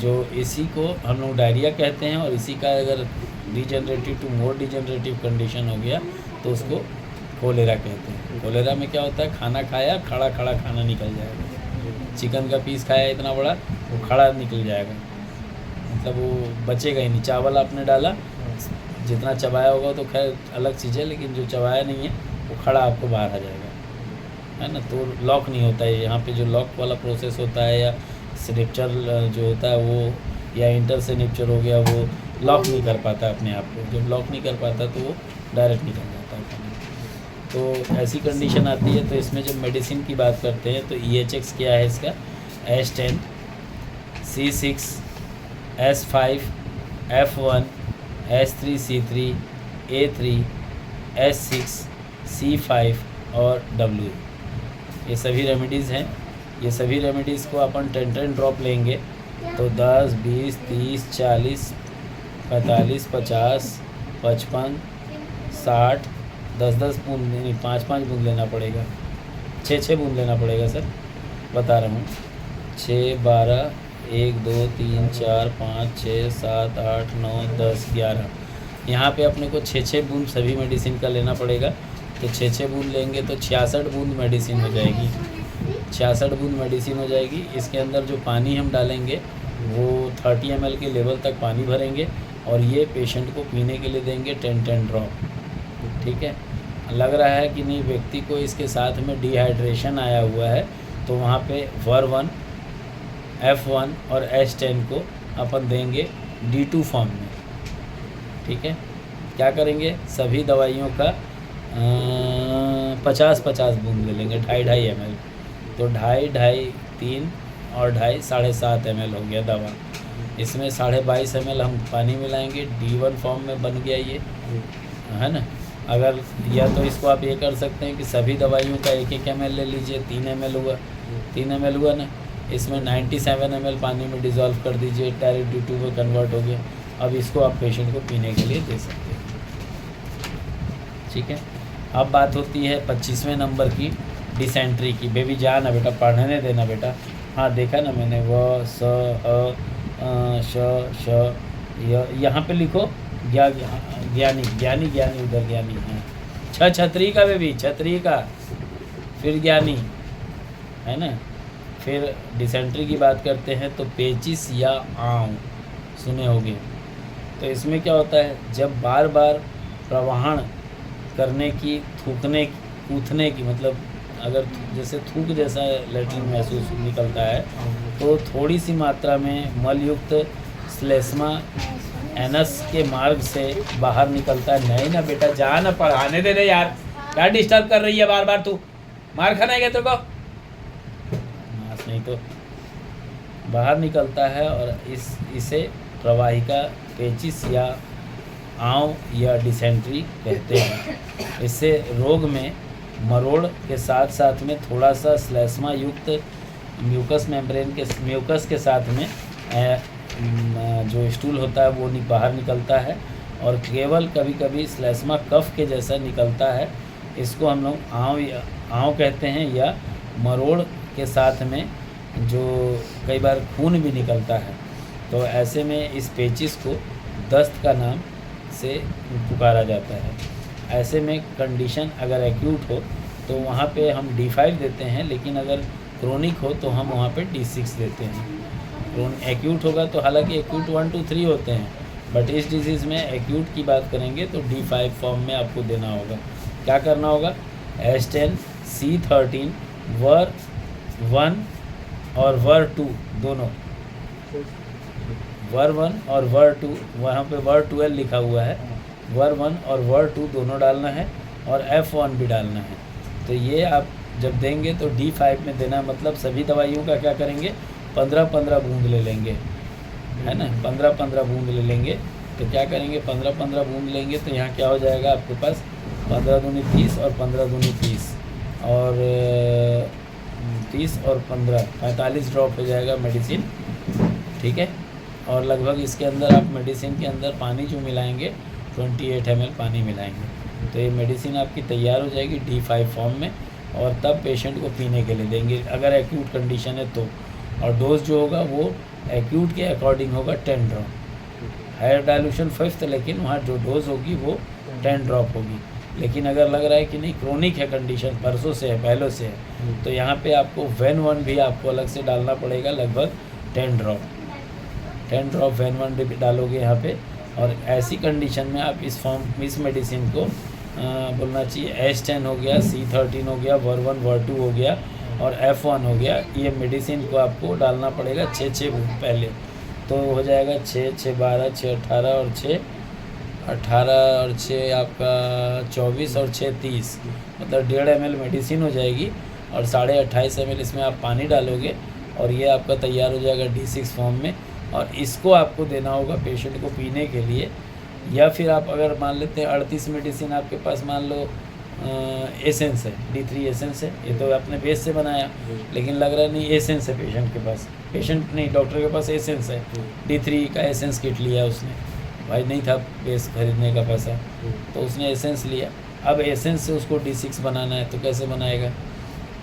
जो इसी को हम लोग डायरिया कहते हैं, और इसी का अगर degenerative to more degenerative condition हो गया तो उसको कोलेरा कहते हैं। कोलेरा में क्या होता है? खाना खाया, खड़ा खड़ा खाना निकल जाएगा। चिकन का पीस खाया इतना बड़ा, वो खड़ा निकल जाएगा, मतलब वो बचेगा ही नहीं। चावल आपने डाला, जितना चबाया होगा तो खैर अलग चीज़ है, लेकिन जो चबाया नहीं है वो खड़ा आपको बाहर आ जाएगा, है ना? तो लॉक नहीं होता है यहाँ पे। जो लॉक वाला प्रोसेस होता है या सिनेप्चर जो होता है वो, या इंटर सिनेप्चर हो गया, वो लॉक नहीं कर पाता अपने आप को। जब लॉक नहीं कर पाता तो वो डायरेक्ट निकल जाता है खाना। तो ऐसी कंडीशन आती है। तो इसमें जब मेडिसिन की बात करते हैं तो EHX क्या है इसका? H10, C6, S5, F1, S3, A3, S6, C5 और W। ये सभी रेमेडीज़ हैं। ये सभी रेमेडीज़ को अपन 10 ड्रॉप लेंगे तो 10, 20, 30, 40, 45, 50, 55, 60, 10 बूंद नहीं, 5 बूंद लेना पड़ेगा, 6 बूंद लेना पड़ेगा सर, बता रहा हूँ। 6, 12, 1, 2, 3, 4, 5, 6, 7, 8, 9, 10, 11। यहाँ पे अपने को 6 बूंद सभी मेडिसिन का लेना पड़ेगा। तो 6 बूंद लेंगे तो 66 बूंद मेडिसिन हो जाएगी। 66 बूंद मेडिसिन हो जाएगी। इसके अंदर जो पानी हम डालेंगे वो 30 ml के लेवल तक पानी भरेंगे और ये पेशेंट को पीने के लिए देंगे 10 ड्रॉप। ठीक है। लग रहा है कि नहीं व्यक्ति को इसके साथ में डिहाइड्रेशन आया हुआ है, तो वहाँ पे VER1, F1 और H10 को अपन देंगे D2 फॉर्म में। ठीक है। क्या करेंगे? सभी दवाइयों का 50-50 बूंद ले लेंगे, 2.5 ml। तो 2.5, 3 और 2.5, 7.5 ml हो गया दवा। इसमें 22.5 ml हम पानी मिलाएंगे, D1 फॉर्म में बन गया ये, है ना। अगर या तो इसको आप ये कर सकते हैं कि सभी दवाइयों का 1-1 ml ले लीजिए, 3 ml हुआ, 3 ml हुआ ना। इसमें 97 ml पानी में डिज़ोल्व कर दीजिए, डायरेक्ट D2 में कन्वर्ट हो गया। अब इसको आप पेशेंट को पीने के लिए दे सकते हैं। ठीक है। अब बात होती है 25वें नंबर की, डिसेंट्री की। बेबी जाना बेटा, पढ़ने देना बेटा। हाँ देखा ना मैंने, व स अ श श यहाँ पे लिखो ज्ञानी ज्ञानी ज्ञानी, उधर ज्ञानी है। छतरी का बेबी, छतरी का, फिर ज्ञानी, है ना। फिर डिसेंट्री की बात करते हैं तो पेचिस या आंव सुने होंगे। तो इसमें क्या होता है? जब बार बार प्रवाहन करने की, थूकने कूथने की, मतलब अगर जैसे थूक जैसा लैट्रिन महसूस निकलता है तो थोड़ी सी मात्रा में मलयुक्त स्लेस्मा एनस के मार्ग से बाहर निकलता है। नहीं ना बेटा, जा ना, पढ़ाने दे यार, क्या डिस्टर्ब कर रही है बार बार तू? मार खाना है क्या तेरे को? मांस नहीं तो बाहर निकलता है और इसे प्रवाहिका पेचिस या आंव या डिसेंट्री कहते हैं। इससे रोग में मरोड़ के साथ साथ में थोड़ा सा स्लेस्मा युक्त म्यूकस के साथ में जो स्टूल होता है वो बाहर निकलता है और केवल कभी कभी स्लेस्मा कफ के जैसा निकलता है। इसको हम लोग आंव कहते हैं या मरोड़ के साथ में जो कई बार खून भी निकलता है। तो ऐसे में इस पेचिस को दस्त का नाम से पुकारा जाता है। ऐसे में कंडीशन अगर एक्यूट हो तो वहाँ पे हम D5 देते हैं, लेकिन अगर क्रोनिक हो तो हम वहाँ पे D6 देते हैं। एक्यूट होगा तो हालांकि एक्यूट 1 2 3 होते हैं, बट इस डिजीज़ में एक्यूट की बात करेंगे तो D5 फॉर्म में आपको देना होगा। क्या करना होगा? S10 C13 वर 1 और वर 2 दोनों, वर 1 और वर 2, वहाँ पे वर 12 लिखा हुआ है, वर 1 और वर 2 दोनों डालना है और F1 भी डालना है। तो ये आप जब देंगे तो D5 में देना, मतलब सभी दवाइयों का क्या करेंगे, 15-15 बूंद ले लेंगे, है ना, 15-15 बूंद ले लेंगे। तो क्या करेंगे, 15-15 बूंद लेंगे तो यहाँ क्या हो जाएगा आपके पास, 15 दूनी 30 और 15 दूनी 30 और 30 और 15 45 ड्रॉप हो जाएगा मेडिसिन, ठीक है। और लगभग इसके अंदर आप मेडिसिन के अंदर पानी जो मिलाएंगे 28 ml पानी मिलाएंगे, तो ये मेडिसिन आपकी तैयार हो जाएगी D5 फॉर्म में, और तब पेशेंट को पीने के लिए देंगे अगर एक्यूट कंडीशन है तो। और डोज जो होगा वो एक्यूट के अकॉर्डिंग होगा 10 ड्रॉप, हायर डाइल्यूशन 5th, लेकिन वहाँ जो डोज होगी वो 10 ड्रॉप होगी। लेकिन अगर लग रहा है कि नहीं क्रोनिक है कंडीशन, परसों से है, पहले से है, तो यहाँ पे आपको वेन-1 भी आपको अलग से डालना पड़ेगा, लगभग 10 ड्रॉप वेन-1 भी डालोगे यहाँ पे। और ऐसी कंडीशन में आप इस मेडिसिन को बोलना चाहिए S10 हो गया, C13 हो गया, वर 1 वर 2 हो गया और F1 हो गया। ये मेडिसिन को आपको डालना पड़ेगा 6 पहले, तो हो जाएगा 6 6 12 6 18 और 6 18 और 6 आपका 24 और 6 30, मतलब 1.5 ml मेडिसिन हो जाएगी और 28.5 ml इसमें आप पानी डालोगे और ये आपका तैयार हो जाएगा D6 फॉर्म में। और इसको आपको देना होगा पेशेंट को पीने के लिए, या फिर आप अगर मान लेते हैं 38 मेडिसिन आपके पास, मान लो एसेंस है, D3 एसेंस है, ये तो आपने बेस से बनाया, लेकिन लग रहा नहीं एसेंस है पेशेंट के पास, पेशेंट नहीं डॉक्टर के पास एसेंस है, D3 का एसेंस किट लिया उसने, भाई नहीं था बेस खरीदने का पैसा, तो उसने एसेंस लिया। अब एसेंस से उसको D6 बनाना है तो कैसे बनाएगा?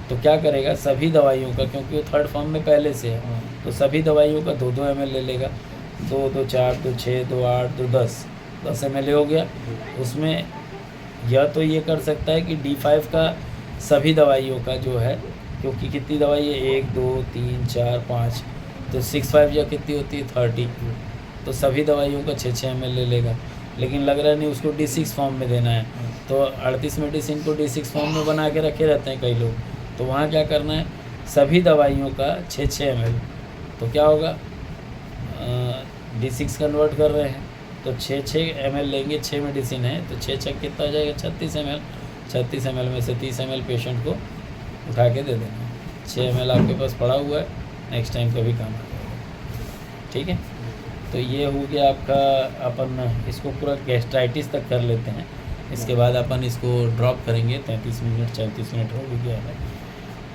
तो क्या करेगा, सभी दवाइयों का, क्योंकि वो 3rd फॉर्म में पहले से है, तो सभी दवाइयों का 2-2 ml ले लेगा, 2 2 4 2 6 2 8 2 10 ml हो गया। उसमें या तो ये कर सकता है कि D5 का सभी दवाइयों का जो है, क्योंकि कितनी दवाई है, 1 2 3 4 5, तो 6-5 या कितनी होती है 30, तो सभी दवाइयों का 6 ml ले लेगा। लेकिन लग रहा नहीं उसको D6 फॉर्म में देना है, तो 38 मेडिसिन को D6 फॉर्म में बना के रखे रहते हैं कई लोग, तो वहाँ क्या करना है, सभी दवाइयों का 6 ml, तो क्या होगा, D6 कन्वर्ट कर रहे हैं तो 6 ml लेंगे, 6 मेडिसिन है तो 6 कितना हो जाएगा, 36 ml। 36 ml में से 30 ml पेशेंट को उठा के दे देना, 6 ml आपके पास पड़ा हुआ है, नेक्स्ट टाइम कभी काम आ जाएगा, ठीक है। तो ये हो गया आपका, अपन इसको पूरा गैस्ट्राइटिस तक कर लेते हैं, इसके बाद अपन इसको ड्रॉप करेंगे, 33 मिनट 34 मिनट हो भी गया है।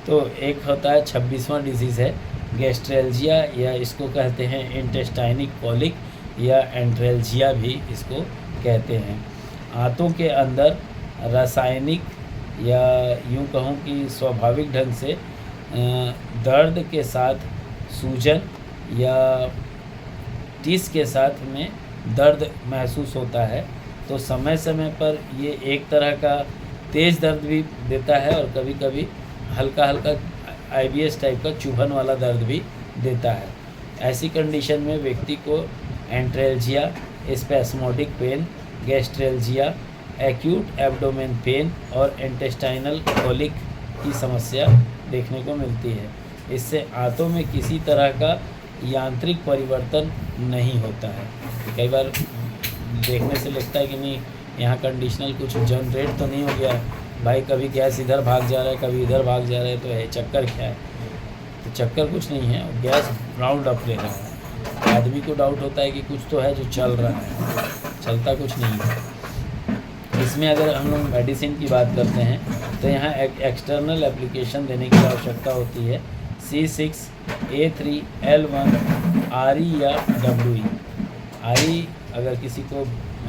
तो एक होता है 26वां डिजीज़ है गैस्ट्रेल्जिया, या इसको कहते हैं इंटेस्टाइनिक कॉलिक या एंट्रेल्जिया भी इसको कहते हैं। आंतों के अंदर रासायनिक या यूँ कहूँ कि स्वाभाविक ढंग से दर्द के साथ सूजन या टिस के साथ में दर्द महसूस होता है, तो समय समय पर ये एक तरह का तेज़ दर्द भी देता है और कभी कभी हल्का हल्का IBS टाइप का चुभन वाला दर्द भी देता है। ऐसी कंडीशन में व्यक्ति को enteralgia, spasmodic pain, gastralgia, acute abdomen pain और इंटेस्टाइनल कॉलिक की समस्या देखने को मिलती है। इससे आंतों में किसी तरह का यांत्रिक परिवर्तन नहीं होता है। कई बार देखने से लगता है कि नहीं यहाँ कंडीशनल कुछ जनरेट तो नहीं हो गया भाई, कभी गैस इधर भाग जा रहा है कभी इधर भाग जा रहा है, तो है चक्कर क्या है? तो चक्कर कुछ नहीं है, गैस राउंड अप ले रहा है। आदमी को डाउट होता है कि कुछ तो है जो चल रहा है, चलता कुछ नहीं है। इसमें अगर हम लोग मेडिसिन की बात करते हैं तो यहाँ एक एक्सटर्नल एप्लीकेशन देने की आवश्यकता होती है। C6, A3, L1, RE या WE। RE अगर किसी को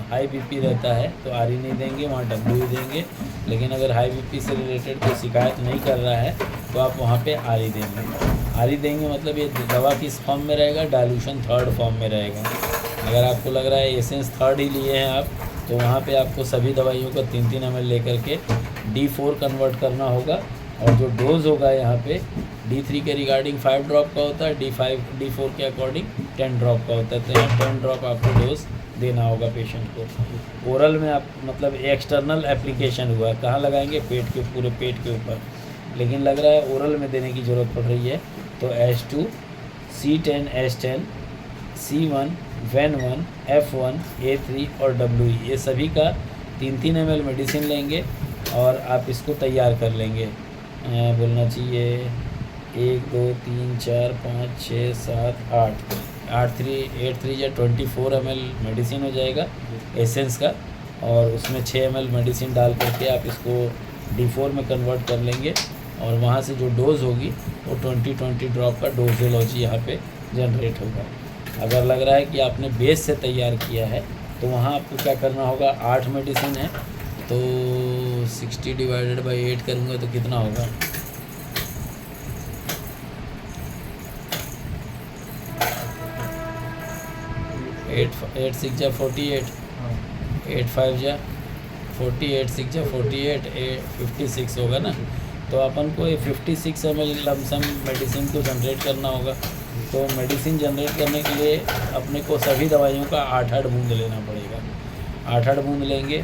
हाई बीपी रहता है तो RE नहीं देंगे, वहाँ WE देंगे। लेकिन अगर हाई बीपी से रिलेटेड कोई शिकायत नहीं कर रहा है तो आप वहाँ पे RE देंगे। RE देंगे मतलब ये दवा किस फॉर्म में रहेगा? डाइल्यूशन थर्ड फॉर्म में रहेगा। अगर आपको लग रहा है एसेंस थर्ड ही लिए हैं आप, तो वहाँ पे आपको सभी दवाइयों को 3-3 ml लेकर के D4 कन्वर्ट करना होगा। और जो डोज़ होगा यहाँ पे D3 के रिगार्डिंग 5 ड्रॉप का होता है, D4 के अकॉर्डिंग 10 ड्रॉप का होता है। तो यहाँ 10 ड्रॉप आपको डोज देना होगा पेशेंट को। ओरल में आप मतलब एक्सटर्नल एप्लीकेशन हुआ, कहाँ लगाएंगे? पेट के, पूरे पेट के ऊपर। लेकिन लग रहा है ओरल में देने की ज़रूरत पड़ रही है, तो H2, C10, H10, C1, VEN1, F1, A3 और WE, ये सभी का 3-3 ml मेडिसिन लेंगे और आप इसको तैयार कर लेंगे। बोलना चाहिए 1, 2, 3, 4, 5, 6, 7, 8 3 या 24 ml मेडिसिन हो जाएगा एसेंस का। और उसमें 6 ml मेडिसिन डाल करके आप इसको D4 में कन्वर्ट कर लेंगे। और वहाँ से जो डोज़ होगी वो 20 ड्रॉप का डोजेलॉजी यहाँ पे जनरेट होगा। अगर लग रहा है कि आपने बेस से तैयार किया है तो वहाँ आपको क्या करना होगा? 8 मेडिसिन है तो 60 डिवाइडेड बाई 8 करूँगा तो कितना होगा? 8 6 जा 48, 8 5 जा 48, 6 जा 48, 56 होगा ना। तो अपन को 56 ml लमसम मेडिसिन को जनरेट करना होगा। तो मेडिसिन जनरेट करने के लिए अपने को सभी दवाइयों का 8-8 बूंद लेना पड़ेगा। 8-8 बूंद लेंगे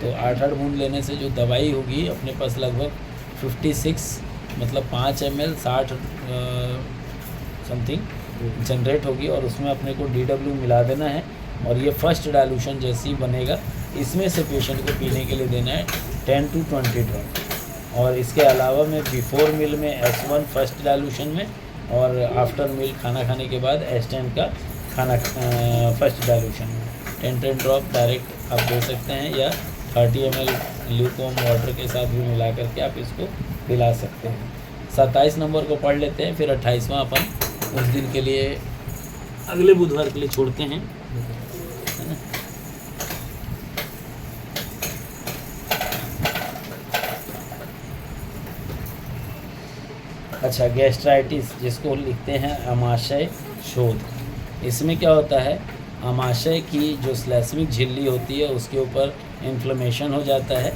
तो 8-8 बूंद लेने से जो दवाई होगी अपने पास लगभग 56 मतलब 5 ml 60 समथिंग जनरेट होगी। और उसमें अपने को DW मिला देना है और ये फर्स्ट डाइल्यूशन जैसे ही बनेगा इसमें से पेशेंट को पीने के लिए देना है 10 to 20 ड्रॉप। और इसके अलावा में बिफोर मील में S1 फर्स्ट डाइल्यूशन में और आफ्टर मील खाना खाने के बाद S10 का खाना फर्स्ट डाइल्यूशन में 10 ड्रॉप डायरेक्ट आप दे सकते हैं, या 30 ml ल्यूकवार्म वाटर के साथ भी मिला करके आप इसको पिला सकते हैं। 27 नंबर को पढ़ लेते हैं, फिर 28वां अपन उस दिन के लिए अगले बुधवार के लिए छोड़ते हैं, है ना। अच्छा, गैस्ट्राइटिस जिसको लिखते हैं आमाशय शोथ, इसमें क्या होता है? आमाशय की जो श्लेष्मिक झिल्ली होती है उसके ऊपर इन्फ्लेमेशन हो जाता है।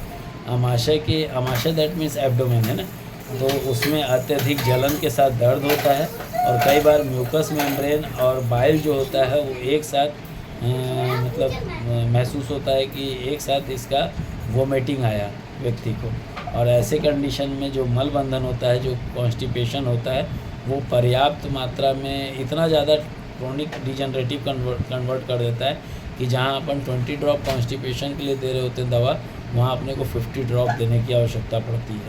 आमाशय दैट मीन्स एब्डोमेन, है ना। तो उसमें अत्यधिक जलन के साथ दर्द होता है और कई बार म्यूकस मेम्ब्रेन और बाइल जो होता है वो एक साथ मतलब महसूस होता है कि एक साथ इसका वोमिटिंग आया व्यक्ति को। और ऐसे कंडीशन में जो मलबंधन होता है, जो कॉन्स्टिपेशन होता है, वो पर्याप्त मात्रा में इतना ज़्यादा क्रोनिक डिजनरेटिव कन्वर्ट कर देता है कि जहाँ अपन 20 ड्रॉप कॉन्स्टिपेशन के लिए दे रहे होते हैं दवा, वहाँ अपने को 50 ड्रॉप देने की आवश्यकता पड़ती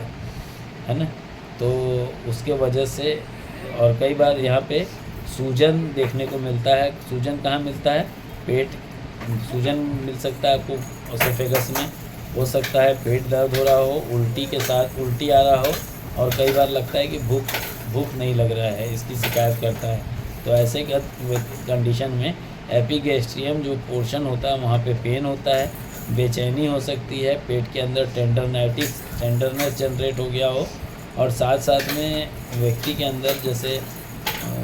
है ना। तो उसके वजह से और कई बार यहाँ पे सूजन देखने को मिलता है। सूजन कहाँ मिलता है? पेट सूजन मिल सकता है आपको ओसोफेगस में, हो सकता है पेट दर्द हो रहा हो, उल्टी के साथ उल्टी आ रहा हो, और कई बार लगता है कि भूख नहीं लग रहा है, इसकी शिकायत करता है। तो ऐसे कंडीशन में एपिगैस्ट्रियम जो पोर्शन होता है वहाँ पे पेन होता है, बेचैनी हो सकती है, पेट के अंदर टेंडरनेस जनरेट हो गया हो, और साथ साथ में व्यक्ति के अंदर जैसे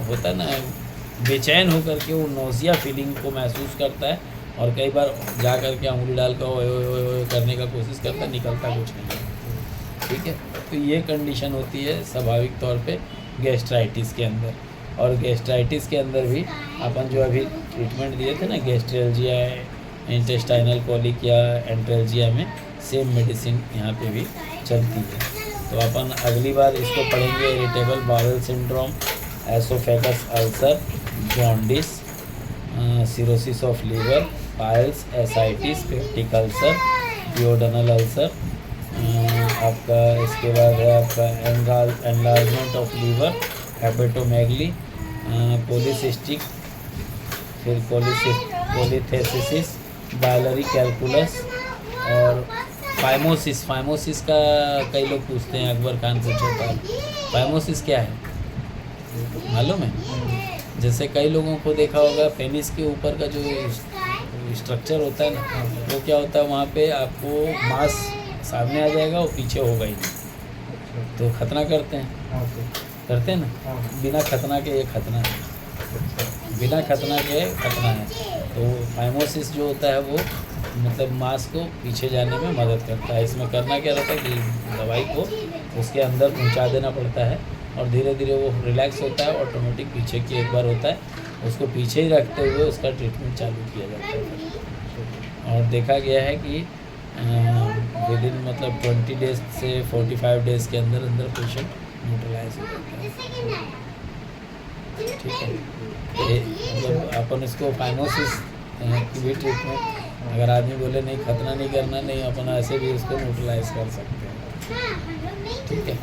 होता है ना, बेचैन होकर के वो नोज़िया फीलिंग को महसूस करता है, और कई बार जा कर के उंगली डाल कर ओए करने का कोशिश करता है, निकलता कुछ नहीं है। ठीक है, तो ये कंडीशन होती है स्वाभाविक तौर पे गैस्ट्राइटिस के अंदर। और गैस्ट्राइटिस के अंदर भी अपन जो अभी ट्रीटमेंट दिए थे ना, गैस्ट्रेल्जिया, इंटेस्टाइनल कॉलिक या एंट्रेल्जिया में सेम मेडिसिन यहाँ पे भी चलती है। तो अपन अगली बार इसको पढ़ेंगे irritable bowel syndrome, oesophagus ulcer, jaundice, cirrhosis of liver, piles, ascites, peptic ulcer, duodenal ulcer, आपका इसके बाद है आपका enlargement of liver, hepatomegaly, polycystic, फिर पॉलीथेसिस, बाइलरी कैलकुलस और फाइमोसिस का कई लोग पूछते हैं, अकबर खान पूछा था फाइमोसिस क्या है मालूम है? जैसे कई लोगों को देखा होगा पेनिस के ऊपर का जो स्ट्रक्चर होता है ना, वो क्या होता है, वहाँ पे आपको मांस सामने आ जाएगा और पीछे होगा ही नहीं, तो खतना करते हैं ना, बिना खतना के ये खतना है, बिना खतना के खतना है। तो फाइमोसिस जो होता है वो मतलब मांस को पीछे जाने में मदद करता है। इसमें करना क्या रहता है कि दवाई को उसके अंदर पहुंचा देना पड़ता है और धीरे धीरे वो रिलैक्स होता है, ऑटोमेटिक पीछे की एक बार होता है, उसको पीछे ही रखते हुए उसका ट्रीटमेंट चालू किया जाता है। और देखा गया है कि विद इन मतलब 20 डेज से 45 डेज के अंदर अंदर पेशेंट न्यूट्रलाइज हो जाता है। ठीक है, ये मतलब अपन इसको फाइमोसिस की भी ट्रीटमेंट, अगर आदमी बोले नहीं खतना नहीं करना, नहीं अपन ऐसे भी इसको न्यूट्रलाइज कर सकते हैं। ठीक है,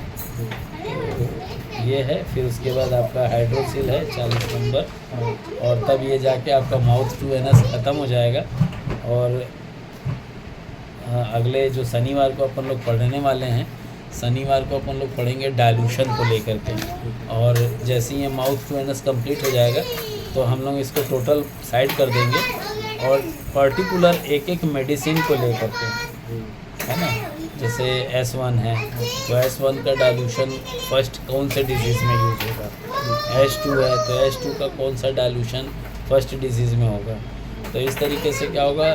तो ये है। फिर उसके बाद आपका हाइड्रोसिल है 40 नंबर, और तब ये जाके आपका माउथ टू एनस ख़त्म हो जाएगा। और अगले जो शनिवार को अपन लोग पढ़ने वाले हैं, शनिवार को अपन लोग पढ़ेंगे डाइल्यूशन को लेकर के, और जैसे ही ये माउथ टू एनस कंप्लीट हो जाएगा तो हम लोग इसको टोटल साइड कर देंगे और पर्टिकुलर एक एक मेडिसिन को लेकर के, है ना, जैसे S1 है तो S1 का डाइल्यूशन फर्स्ट कौन से डिजीज़ में यूज़ होगा, S2 है तो S2 का कौन सा डाइल्यूशन फर्स्ट डिजीज़ में होगा। तो इस तरीके से क्या होगा,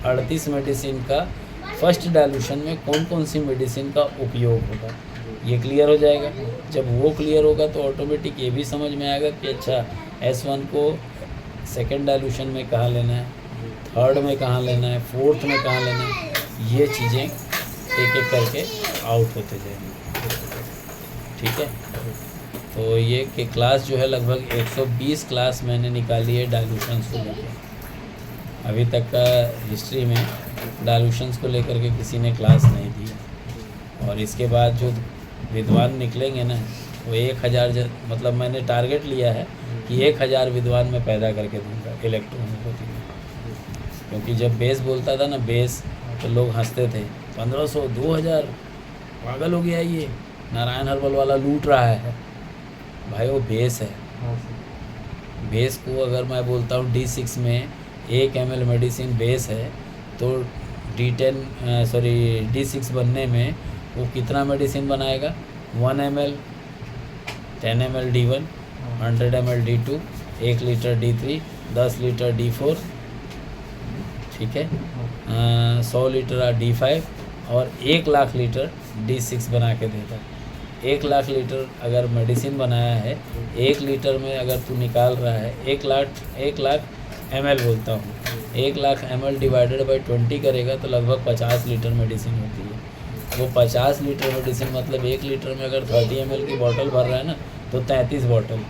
38 मेडिसिन का फर्स्ट डाइल्यूशन में कौन कौन सी मेडिसिन का उपयोग होगा, ये क्लियर हो जाएगा। जब वो क्लियर होगा तो ऑटोमेटिक ये भी समझ में आएगा कि अच्छा S1 को सेकेंड डाइल्यूशन में कहाँ लेना है, थर्ड में कहाँ लेना है, फोर्थ में कहाँ लेना है, ये चीज़ें एक एक करके आउट होते जाएंगे। ठीक है, तो ये कि क्लास जो है लगभग 120 क्लास मैंने निकाली है डाइल्यूशंस को लेकर। अभी तक का हिस्ट्री में डाइल्यूशंस को लेकर के किसी ने क्लास नहीं दी, और इसके बाद जो विद्वान निकलेंगे ना वो 1000 मतलब मैंने टारगेट लिया है कि 1000 विद्वान मैं पैदा करके दूंगा इलेक्ट्रोहोम्योपैथी में। क्योंकि जब बेस बोलता था ना बेस, तो लोग हंसते थे, 1500 2000 पागल हो गया ये, नारायण हर्बल वाला लूट रहा है। भाई वो बेस है, बेस को अगर मैं बोलता हूँ D6 में 1 ml मेडिसिन बेस है तो D6 बनने में वो कितना मेडिसिन बनाएगा, 1 ml, 10 ml D1, 100 ml D2, 1 litre D3, 10 litre D4, ठीक है, 100 लीटर D5 और 1 लाख लीटर D6 बना के देता है। 1 लाख लीटर अगर मेडिसिन बनाया है, 1 लीटर में अगर तू निकाल रहा है 1 लाख ml बोलता हूँ, 1 लाख ml डिवाइडेड बाई 20 करेगा तो लगभग 50 लीटर मेडिसिन होती है। वो 50 लीटर मेडिसिन मतलब 1 लीटर में अगर 30 ml की बोतल भर रहा है ना तो 33 बोतल,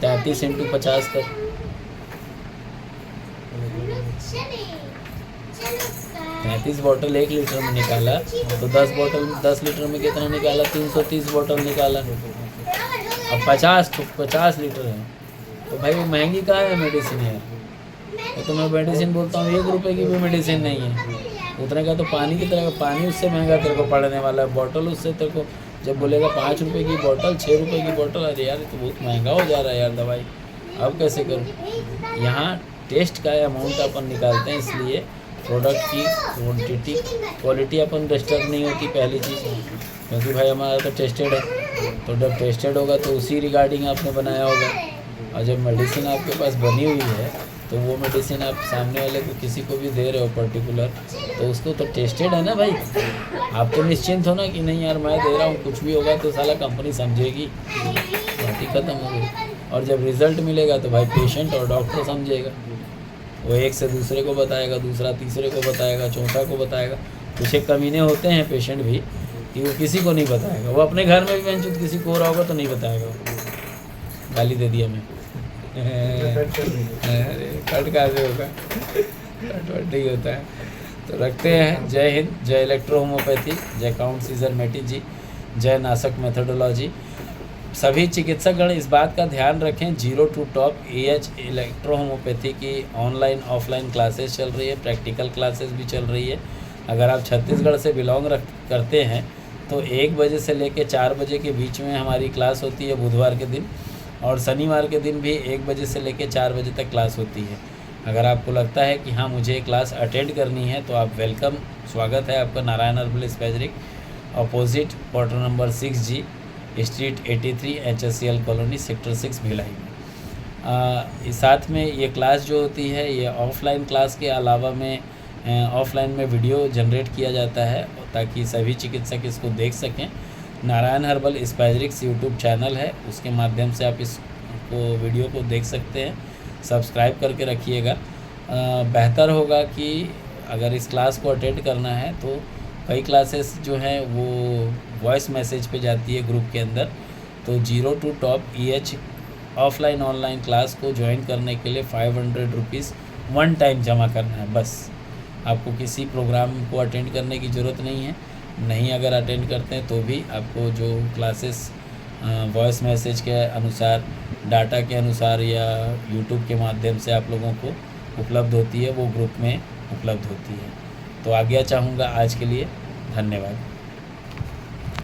33 × 50 कर, 33 बोतल 1 लीटर में निकाला तो 10 लीटर में कितना निकाला, 330 बोतल निकाला। अब 50 लीटर है तो भाई वो महंगी कहाँ है मेडिसिन यार। तो मैं मेडिसिन बोलता हूँ 1 रुपये की भी मेडिसिन नहीं है, उतने का तो पानी की तरह, पानी उससे महंगा तेरे को पड़ने वाला है, बॉटल उससे तेरे को जब बोलेगा 5 रुपये की बोतल, 6 रुपये की बोतल, अरे यार तो बहुत महंगा हो जा रहा है यार दवाई, अब कैसे करूँ। यहाँ टेस्ट का अमाउंट अपन निकालते हैं, इसलिए प्रोडक्ट की क्वालिटी अपन डिस्टर्ब नहीं होती पहली चीज़, क्योंकि भाई हमारा तो टेस्टेड है, तो जब टेस्टेड होगा तो उसी रिगार्डिंग आपने बनाया होगा। और जब मेडिसिन आपके पास बनी हुई है तो वो मेडिसिन आप सामने वाले को किसी को भी दे रहे हो पर्टिकुलर, तो उसको तो टेस्टेड है ना भाई। आप तो निश्चिंत हो ना कि नहीं यार मैं दे रहा हूँ, कुछ भी होगा तो साला कंपनी समझेगी, बात ही ख़त्म हो गई। और जब रिज़ल्ट मिलेगा तो भाई पेशेंट और डॉक्टर समझेगा, वो एक से दूसरे को बताएगा, दूसरा तीसरे को बताएगा, चौथा को बताएगा। कुछ एक कमीने होते हैं पेशेंट भी कि वो किसी को नहीं बताएगा, वो अपने घर में भी किसी को हो रहा होगा तो नहीं बताएगा, गाली दे दिया मैं कट कर देंगे। अरे कट कहाँ से होगा, कट वट ही होता है। तो रखते हैं। जय हिंद, जय इलेक्ट्रो होम्योपैथी, जय काउंट सीजर मेटी जी, जय नासक मेथोडोलॉजी। सभी चिकित्सकगण इस बात का ध्यान रखें, 0 to top AH electro homeopathy की ऑनलाइन ऑफलाइन क्लासेस चल रही है, प्रैक्टिकल क्लासेस भी चल रही है। अगर आप छत्तीसगढ़ से बिलोंग करते हैं तो 1 बजे से लेकर 4 बजे के बीच में हमारी क्लास होती है बुधवार के दिन, और शनिवार के दिन भी 1 बजे से लेकर 4 बजे तक क्लास होती है। अगर आपको लगता है कि हाँ मुझे क्लास अटेंड करनी है तो आप वेलकम, स्वागत है आपका Narayan herbal spagyric, opposite quarter number 6G, street 83, HSCL colony, sector 6 Bhilai में। साथ में ये क्लास जो होती है ये ऑफलाइन क्लास के अलावा में ऑफलाइन में वीडियो जनरेट किया जाता है ताकि सभी चिकित्सक इसको देख सकें। नारायण हर्बल स्पेजरिक्स यूट्यूब चैनल है, उसके माध्यम से आप इसको वीडियो को देख सकते हैं। सब्सक्राइब करके रखिएगा। बेहतर होगा कि अगर इस क्लास को अटेंड करना है तो कई क्लासेस जो हैं वो वॉइस मैसेज पे जाती है ग्रुप के अंदर, तो 0 to top EH offline online class को ज्वाइन करने के लिए 500 रुपीज़ वन टाइम जमा करना है बस। आपको किसी प्रोग्राम को अटेंड करने की ज़रूरत नहीं है। नहीं अगर अटेंड करते हैं तो भी आपको जो क्लासेस वॉइस मैसेज के अनुसार, डाटा के अनुसार या यूट्यूब के माध्यम से आप लोगों को उपलब्ध होती है वो ग्रुप में उपलब्ध होती है। तो आज्ञा चाहूँगा आज के लिए, धन्यवाद।